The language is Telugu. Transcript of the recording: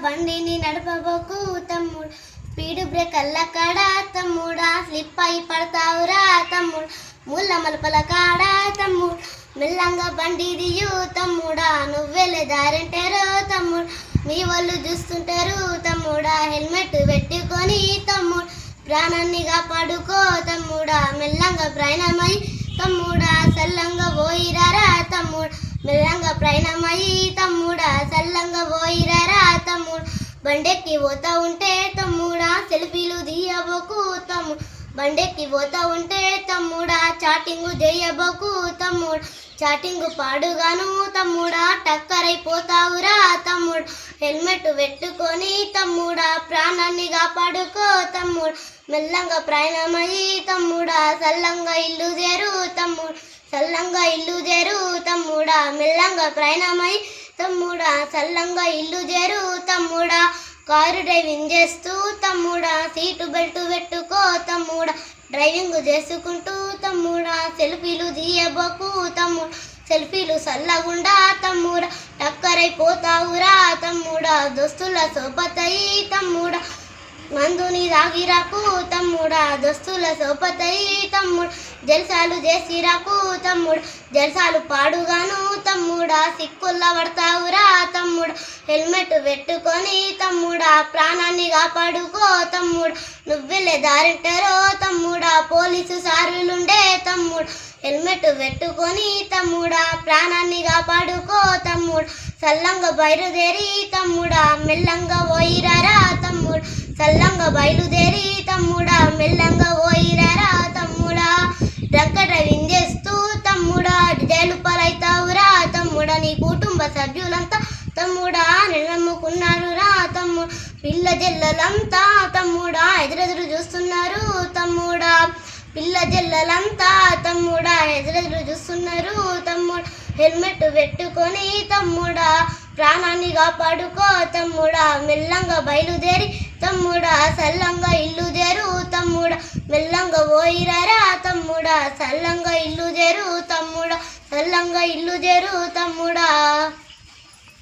బండిని నడపబోకు తమ్ముడు, స్పీడ్ బ్రేక్ అల్లకాడ తమ్ముడా, స్లిప్ అయి పడతావురా తమ్ముడు, ముళ్ళ మలపల కాడ తమ్ముడు, మెల్లంగా బండి దియు తమ్ముడా, నువ్వెళ్ళే దారంటారు తమ్ముడు, మీ వాళ్ళు చూస్తుంటారు తమ్ముడా, హెల్మెట్ పెట్టుకొని తమ్ముడు, ప్రాణాన్ని కాపాడుకో తమ్ముడా, మెల్లంగా ప్రయాణమై తమ్ముడా, సల్లంగా పోయిరారా తమ్ముడు, మెల్లంగా ప్రయాణమై తమ్ముడా, సల్లంగా పోయిరారా తమ్ముడు, బండెక్కి పోతా ఉంటే తమ్ముడా, సెల్ఫీలు తీయబోకు తమ్ముడు, బండెక్కి పోతా ఉంటే తమ్ముడా, చాటింగు చేయబోకు తమ్ముడు, చాటింగు పాడుగాను తమ్ముడా, టక్కరైపోతావురా తమ్ముడు, హెల్మెట్ పెట్టుకొని తమ్ముడా, ప్రాణాన్ని కాపాడుకో తమ్ముడు, మెల్లంగా ప్రయాణమయ్యి తమ్ముడా, సల్లంగా ఇల్లు చేరు తమ్ముడు, సల్లంగా ఇల్లు చేరు తమ్ముడా, మెల్లంగా ప్రయాణమై తమ్ముడా, సల్లంగా ఇల్లు చేరు తమ్ముడా, కారు డ్రైవింగ్ చేస్తూ తమ్ముడా, సీటు బెల్ట్ పెట్టుకో తమ్ముడా, డ్రైవింగ్ చేసుకుంటూ తమ్ముడా, సెల్ఫీలు తీయబోకు తమ్ముడు, సెల్ఫీలు సల్లగుండా తమ్ముడా, టక్కరైపోతావురా తమ్ముడా, దోస్తుల సోపతయి తమ్ముడా, మందుని దాగిరాకు తమ్ముడా, దోస్తుల సోపతయి తమ్ముడు, జల్సాలు చేసిరాకు తమ్ముడు, జల్సాలు పాడుగాను తమ్ముడా, సిక్కుల్లా పడతావురా తమ్ముడు, హెల్మెట్ పెట్టుకొని తమ్ముడా, ప్రాణాన్ని కాపాడుకో తమ్ముడు, నువ్వెళ్ళే దారింటారో తమ్ముడా, పోలీసు సారులుండే తమ్ముడు, హెల్మెట్ పెట్టుకొని తమ్ముడా, ప్రాణాన్ని కాపాడుకో తమ్ముడు, సల్లంగా బయలుదేరి తమ్ముడా, మెల్లంగా పోయిరారా తమ్ముడు, సల్లంగా బయలుదేరి తమ్ముడా, మెల్లంగా పోయిరారా తమ్ముడా, డ్రంక్ డ్రైవింగ్ చేస్తూ తమ్ముడా, జైలు పాలైతావురా తమ్ముడా, నీ కుటుంబ సభ్యులంతా తమ్ముడా నిన్నమ్ముకున్నారు రా తమ్ముడు, పిల్ల జల్లలంతా తమ్ముడా ఎదురెదురు చూస్తున్నారు తమ్ముడా, పిల్ల జల్లలంతా తమ్ముడా ఎదురెదురు చూస్తున్నారు తమ్ముడు, హెల్మెట్ పెట్టుకొని తమ్ముడా, ప్రాణాన్ని కాపాడుకో తమ్ముడా, మెల్లంగా బయలుదేరి తమ్ముడా, సల్లంగా ఇల్లు చేరు తమ్ముడా, మెల్లంగా పోయిరారా తమ్ముడా, సల్లంగా ఇల్లు చేరు తమ్ముడా, సల్లంగా ఇల్లు చేరు తమ్ముడా.